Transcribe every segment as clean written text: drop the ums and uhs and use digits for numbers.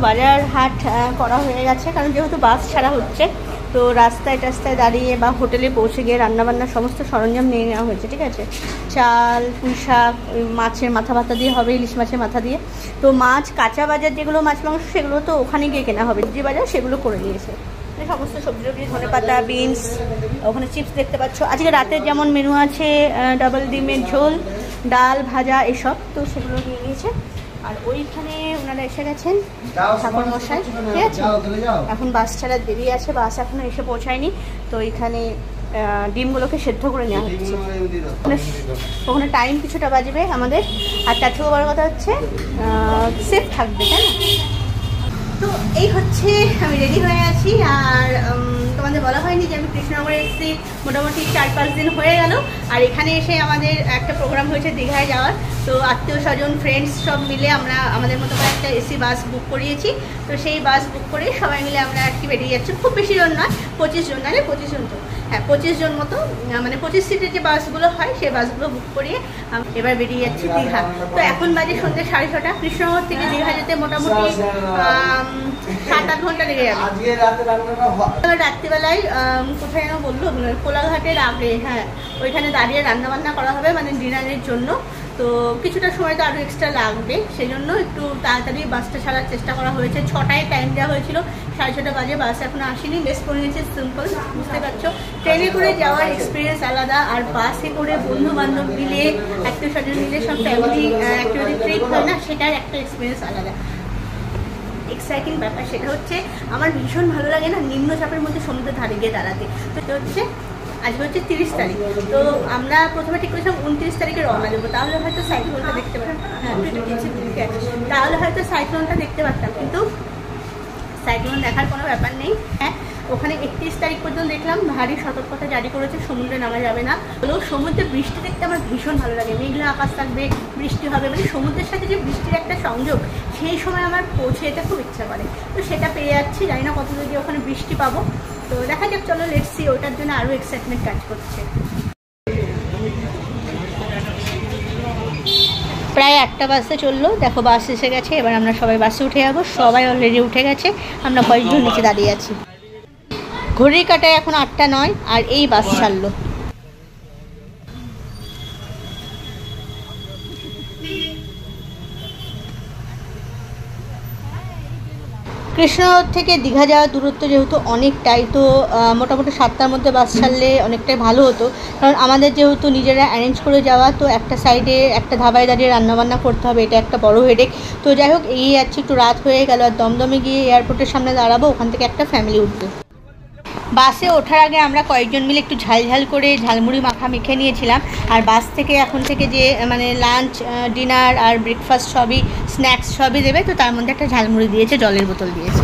বাজার হাট করা হয়ে গেছে, কারণ যেহেতু বাস ছাড়া হচ্ছে তো রাস্তায় টাস্তায় দাঁড়িয়ে বা হোটেলে পৌঁছে গিয়ে রান্নাবান্নার সমস্ত সরঞ্জাম নিয়ে নেওয়া হয়েছে। ঠিক আছে, চাল, পুঁই শাক, মাছের মাথা ভাতা দিয়ে হবে, ইলিশ মাছের মাথা দিয়ে। তো মাছ কাঁচা বাজার যেগুলো মাছ মাংস সেগুলো তো ওখানে গিয়ে কেনা হবে, যে বাজার সেগুলো করে নিয়েছে। সমস্ত সবজি টবজি, ধনে পাতা, বিনস, ওখানে চিপস দেখতে পাচ্ছ। আজকে রাতের যেমন মেনু আছে ডাবল ডিমের ঝোল, ডাল, ভাজা এসব, তো সেগুলো নিয়ে নিয়েছে। আর ওইখানে ওনারা এসে গেছেন ঠাকুর মশাই। ঠিক আছে, এখন বাস ছাড়া দেরি আছে, বাস এখনো এসে পৌঁছায়নি। তো এইখানে ডিমগুলোকে সেদ্ধ করে নেওয়া হচ্ছে। ওখানে টাইম কিছুটা বাজবে আমাদের। আর তার থেকেও বড় কথা হচ্ছে সেফ থাকবে, তাই না? তো এই হচ্ছে আমি রেডি হয়ে আছি। আর তোমাদের বলা হয়নি যে আমি কৃষ্ণনগরে এসেছি মোটামুটি 4-5 দিন হয়ে গেল। আর এখানে এসে আমাদের একটা প্রোগ্রাম হয়েছে দীঘায় যাওয়ার। তো আত্মীয় স্বজন, ফ্রেন্ডস সব মিলে আমরা আমাদের মতো করে একটা এসি বাস বুক করিয়েছি। তো সেই বাস বুক করে সবাই মিলে আমরা আর কি বেরিয়ে যাচ্ছি। খুব বেশি জন নয়, 25 জন, না 25 জন তো, হ্যাঁ 25 জন মতো, মানে 25 সিটের যে বাসগুলো হয় সেই বাসগুলো বুক করিয়ে এবার বেরিয়ে যাচ্ছি দীঘা। তো এখন বাজে সন্ধ্যে 6:30। কৃষ্ণনগর থেকে দীঘা যেতে মোটামুটি 7-8 ঘন্টা লেগে যাবে। রাত্রিবেলায় কোথায় যেন বললো, কোলাঘাটের আগে, হ্যাঁ ওইখানে দাঁড়িয়ে রান্নাবান্না করা হবে, মানে ডিনারের জন্য। তো কিছুটা সময় তো আরও এক্সট্রা লাগবে, সেই জন্য একটু তাড়াতাড়ি বাসটা ছাড়ার চেষ্টা করা হয়েছে। 6টায় টাইম দেওয়া হয়েছিল, 6:30 বাজে, বাস এখনো আসেনি। বেশ করে নিয়েছে সিম্পল, বুঝতে পারছো। ট্রেনে করে যাওয়ার এক্সপিরিয়েন্স আলাদা, আর বাসে করে বন্ধু বান্ধব মিলে, আত্মীয় স্বজন মিলে, সব ফ্যামিলি অ্যাক্টিভিটি ট্রিপ হয় না, সেটার একটা এক্সপিরিয়েন্স আলাদা, এক্সাইটিং ব্যাপার। সেটা হচ্ছে আমার ভীষণ ভালো লাগে না নিম্নচাপের মধ্যে সমুদ্রের ধারে গিয়ে দাঁড়াতে। তো এটা হচ্ছে আজকে হচ্ছে 30 তারিখ। তো আমরা প্রথমে ঠিক করেছিলাম 29 তারিখে রওনা দেবো, তাহলে হয়তো সাইক্লোনটা দেখতে পারতাম। হ্যাঁ, তাহলে হয়তো সাইক্লোনটা দেখতে পারতাম, কিন্তু সাইক্লোন দেখার কোনো ব্যাপার নেই। হ্যাঁ, ওখানে 31 তারিখ পর্যন্ত দেখলাম ভারী সতর্কতা জারি করেছে, সমুদ্রে নামা যাবে না। হলেও সমুদ্রে বৃষ্টি দেখতে আমার ভীষণ ভালো লাগে। মেঘলা আকাশ থাকবে, বৃষ্টি হবে, মানে সমুদ্রের সাথে যে বৃষ্টির একটা সংযোগ, সেই সময় আমার পৌঁছে যেতে খুব ইচ্ছা করে। তো সেটা পেয়ে যাচ্ছি, জানি না কত দূর ওখানে বৃষ্টি পাবো। তো দেখা যাক, চলো লেটস সি। ওটার জন্য আরও এক্সাইটমেন্ট কাজ করছে। প্রায় 8টা বাজতে চললো, দেখো বাস এসে গেছে। এবার আমরা সবাই বাসে উঠে যাবো। সবাই অলরেডি উঠে গেছে, আমরা কয়েকজন নিচে দাঁড়িয়ে আছি। ঘড়ির কাটায় এখন 8টা 9, আর এই বাস ছাড়লো। কৃষ্ণনগর থেকে দীঘা যাওয়ার দূরত্ব যেহেতু অনেকটাই, তো মোটামুটি 7টার মধ্যে বাস ছাড়লে অনেকটাই ভালো হতো। কারণ আমাদের যেহেতু নিজেরা অ্যারেঞ্জ করে যাওয়া, তো একটা সাইডে একটা ধাবায় দাঁড়িয়ে রান্নাবান্না করতে হবে, এটা একটা বড় হেডেক। তো যাই হোক, এগিয়ে যাচ্ছি, একটু রাত হয়ে গেল। আর দমদমে গিয়ে এয়ারপোর্টের সামনে দাঁড়াবো, ওখান থেকে একটা ফ্যামিলি উঠবে। বাসে ওঠার আগে আমরা কয়েকজন মিলে একটু ঝালঝাল করে ঝালমুড়ি মাখা মেখে নিয়েছিলাম। আর বাস থেকে এখন থেকে যে মানে লাঞ্চ, ডিনার আর ব্রেকফাস্ট সবই, স্ন্যাক্স সবই দেবে। তো তার মধ্যে একটা ঝালমুড়ি দিয়েছে, জলের বোতল দিয়েছে।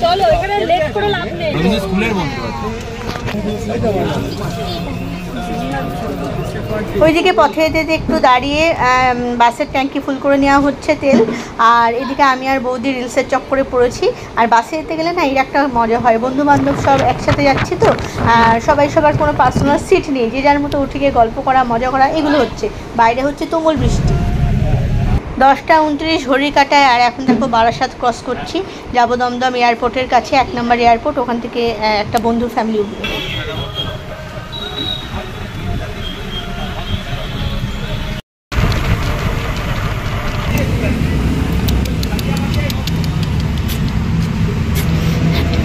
চলো, এখানে লেট করে লাভ নেই। স্কুলের বন্ধু ওইদিকে পথে যেতে একটু দাঁড়িয়ে বাসের ট্যাঙ্কি ফুল করে নেওয়া হচ্ছে তেল। আর এদিকে আমি আর বৌদি রিলসের চক্করে পড়েছি। আর বাসে যেতে গেলে না এর একটা মজা হয়, বন্ধু বান্ধব সব একসাথে যাচ্ছি তো, সবাই সবার কোনো পার্সোনাল সিট নেই, যে যার মতো উঠে গিয়ে গল্প করা, মজা করা, এগুলো হচ্ছে। বাইরে হচ্ছে তুমুল বৃষ্টি। 10টা 29 ঘড়ির কাটায়। আর এখন দেখো বারাসাত ক্রস করছি, যাবো দমদম এয়ারপোর্টের কাছে, 1 নম্বর এয়ারপোর্ট। ওখান থেকে একটা বন্ধুর ফ্যামিলি উঠবে।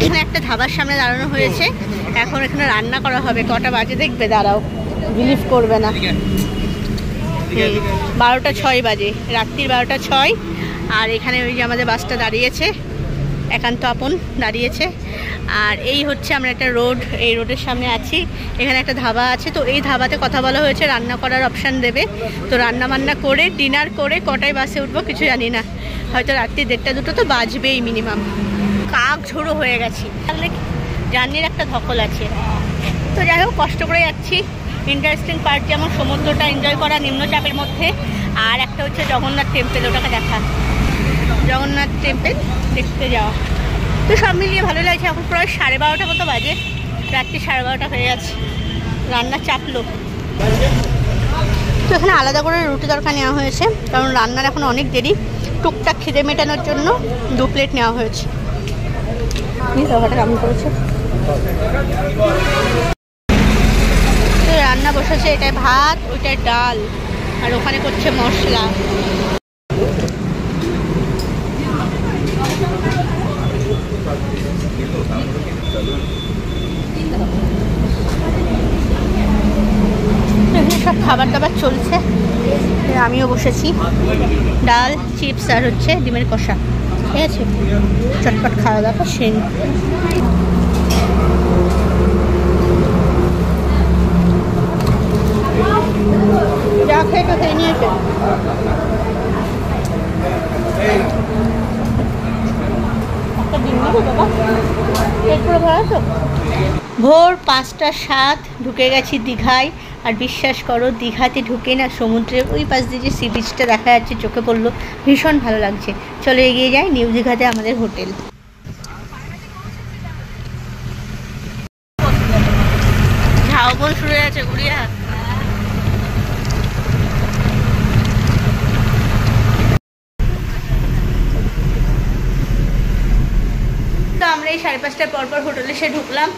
এখানে একটা ধাবার সামনে দাঁড়ানো হয়েছে, এখন এখানে রান্না করা হবে। কটা বাজে দেখবে, দাঁড়াও, বিলিভ করবে না, 12টা 6 বাজে, রাত্রির 12টা 6। আর এখানে ওই যে আমাদের বাসটা দাঁড়িয়েছে, একান্ত আপন দাঁড়িয়েছে। আর এই হচ্ছে আমরা একটা রোড, এই রোডের সামনে আছি। এখানে একটা ধাবা আছে, তো এই ধাবাতে কথা বলা হয়েছে রান্না করার অপশান দেবে। তো রান্না বান্না করে ডিনার করে কটায় বাসে উঠবো কিছু জানি না, হয়তো রাত্রি 1টা 2টো তো বাজবেই মিনিমাম। কাক ঝোড়ো হয়ে গেছি, তাহলে জার্নির একটা ধকল আছে। তো যাই হোক, কষ্ট করে যাচ্ছি। ইন্টারেস্টিং পার্ট যেমন সমুদ্রটা এনজয় করা নিম্নচাপের মধ্যে, আর একটা হচ্ছে জগন্নাথ টেম্পল, ওটাকে দেখা, জগন্নাথ টেম্পল দেখতে যাওয়া। তো সব মিলিয়ে ভালো লাগছে। এখন প্রায় 12:30 মতো বাজে, রাত্রি 12:30 হয়ে গেছে। রান্না চাপলো। তো এখানে আলাদা করে রুটি তরকা নেওয়া হয়েছে, কারণ রান্নার এখন অনেক দেরি। টুকটাক খিদে মেটানোর জন্য 2 প্লেট নেওয়া হয়েছে। তরকাটা কেমন করেছে? রান্না বসেছে, এটাই ভাত, ওইটাই ডাল, আর ওখানে করছে মশলা। সব খাবার দাবার চলছে, আমিও বসেছি। ডাল, চিপস আর হচ্ছে ডিমের কষা, ঠিক আছে। চটপট খাওয়া দাওয়া সেন। যা খেয়ে তো খেয়ে নিয়েছে। ভোর 5:07 ঢুকে গেছি দীঘায়। আর বিশ্বাস করো, দীঘাতে ঢুকে না সমুদ্রের ওই পাশ দিয়ে যে সি বিচটা দেখা যাচ্ছে, চোখে পড়লো, ভীষণ ভালো লাগছে। চলো এগিয়ে যাই নিউ দীঘাতে আমাদের হোটেল। ঝাউবন শুরু হয়ে গেছে গুড়িয়া। তো আমরা এই 5:30টার পরপর হোটেলে এসে ঢুকলাম।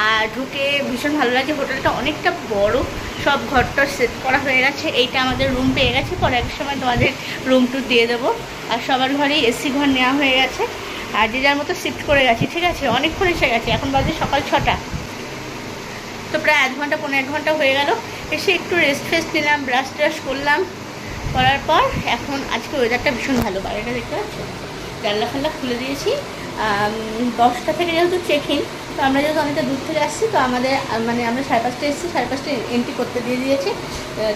আর ঢুকে ভীষণ ভালো লাগছে। হোটেলটা অনেকটা বড়, সব ঘরটা সেট করা হয়ে গেছে। এইটা আমাদের রুম পেয়ে গেছে, পরে এক সময় তোমাদের রুম টুর দিয়ে দেবো। আর সবার ঘরেই এসি ঘর নেওয়া হয়ে গেছে, আর যে যার মতো শিফট করে গেছি, ঠিক আছে। অনেকক্ষণ এসে গেছে, এখন বাজে সকাল 6টা। তো প্রায় 1 ঘন্টা 1.5 ঘন্টা হয়ে গেল। এসে একটু রেস্ট ফেস্ট নিলাম, ব্রাশ ট্রাশ করলাম, করার পর এখন আজকে ওয়েদারটা ভীষণ ভালো। বাইরেটা দেখতে পাচ্ছ, জানলা ফাল্লা খুলে দিয়েছি। 10টা থেকে যেহেতু চেক-ইন, তো আমরা যেহেতু অনেকটা দূর থেকে আসছি, তো আমাদের মানে আমরা 5:30টায় এসেছি, 5:30টায় এন্ট্রি করতে দিয়ে দিয়েছে।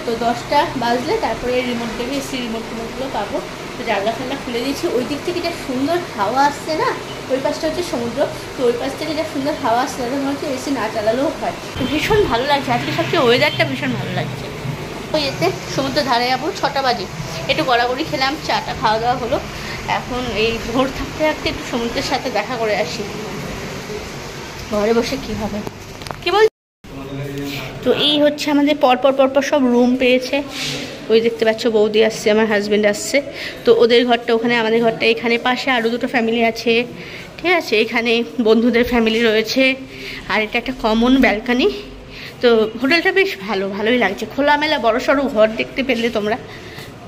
তো 10টা বাজলে তারপরে রিমোট দেবে, এসি রিমোটগুলো পাবো। তো জানলা ফাল্লা খুলে দিয়েছি। ওই দিক থেকে যা সুন্দর হাওয়া আসছে না, ওই পাশটা হচ্ছে সমুদ্র, তো ওই পাশ থেকে যা সুন্দর হাওয়া আসছে, তাদের মনে হচ্ছে এসি না চালালেও হয়। তো ভীষণ ভালো লাগছে আজকে, সবচেয়ে ওয়েদারটা ভীষণ ভালো লাগছে। ওই এতে সমুদ্র ধারে যাবো, 6টা বাজে। একটু গড়াগড়ি খেলাম, চাটা খাওয়া দাওয়া হলো। এখন এই ভোর থাকতে থাকতে একটু সমুদ্রের সাথে দেখা করে আসি। ঘরে বসে কি হবে, কি বল। তো এই হচ্ছে আমাদের পরপর সব রুম পেয়েছে। ওই দেখতে পাচ্ছ বৌদি আসছে, আমার হাজব্যান্ড আসছে। তো ওদের ঘরটা ওখানে, আমাদের ঘরটা এখানে। পাশে আরও 2টো ফ্যামিলি আছে, ঠিক আছে। এখানে বন্ধুদের ফ্যামিলি রয়েছে। আর এটা একটা কমন ব্যালকানি। তো হোটেলটা বেশ ভালোই লাগছে। খোলামেলা বড় সড়ো ঘর দেখতে পেলে তোমরা।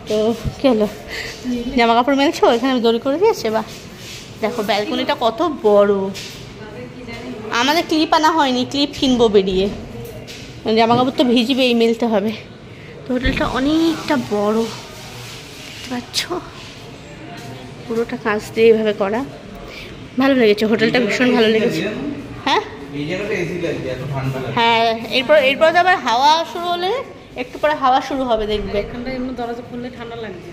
তো কী হলো, জামা কাপড় মেলছো, এখানে দড়ি করে দিয়েছে। বা দেখো ব্যালকনিটা কত বড়। আমাদের ক্লিপ আনা হয়নি, ক্লিপ কিনবো বেরিয়ে। জামা কাপড় তো ভিজবেই, মেলতে হবে। তো হোটেলটা অনেকটা বড়, দেখতে পাচ্ছ, পুরোটা কাঁচ দিয়ে এইভাবে করা। ভালো লেগেছে হোটেলটা, ভীষণ ভালো লেগেছে। হ্যাঁ হ্যাঁ, এরপর আবার হাওয়া শুরু হলে, একটু পরে হাওয়া শুরু হবে, দেখবে। দরজা খুললে ঠান্ডা লাগবে।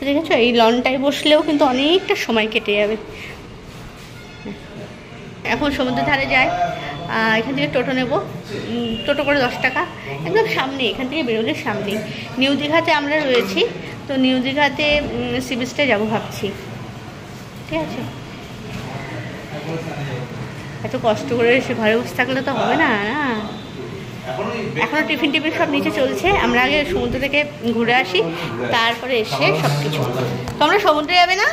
দেখেছো, এই লনটায় বসলেও কিন্তু অনেকটা সময় কেটে যাবে। এখন সমুদ্রের ধারে যাই, এখান থেকে টোটো নেব। টোটো করে 10 টাকা, একদম সামনে, এখান থেকে বেরোলে সামনে। নিউ দীঘাতে আমরা রয়েছি, তো নিউ দীঘাতে সি বিচটা যাবো ভাবছি, ঠিক আছে। এত কষ্ট করে এসে ঘরে বসে থাকলে তো হবে না। এখনও টিফিন সব নিচে চলছে। আমরা আগে সমুদ্র থেকে ঘুরে আসি, তারপরে এসে সব কিছু। তোমরা সমুদ্রে যাবে না?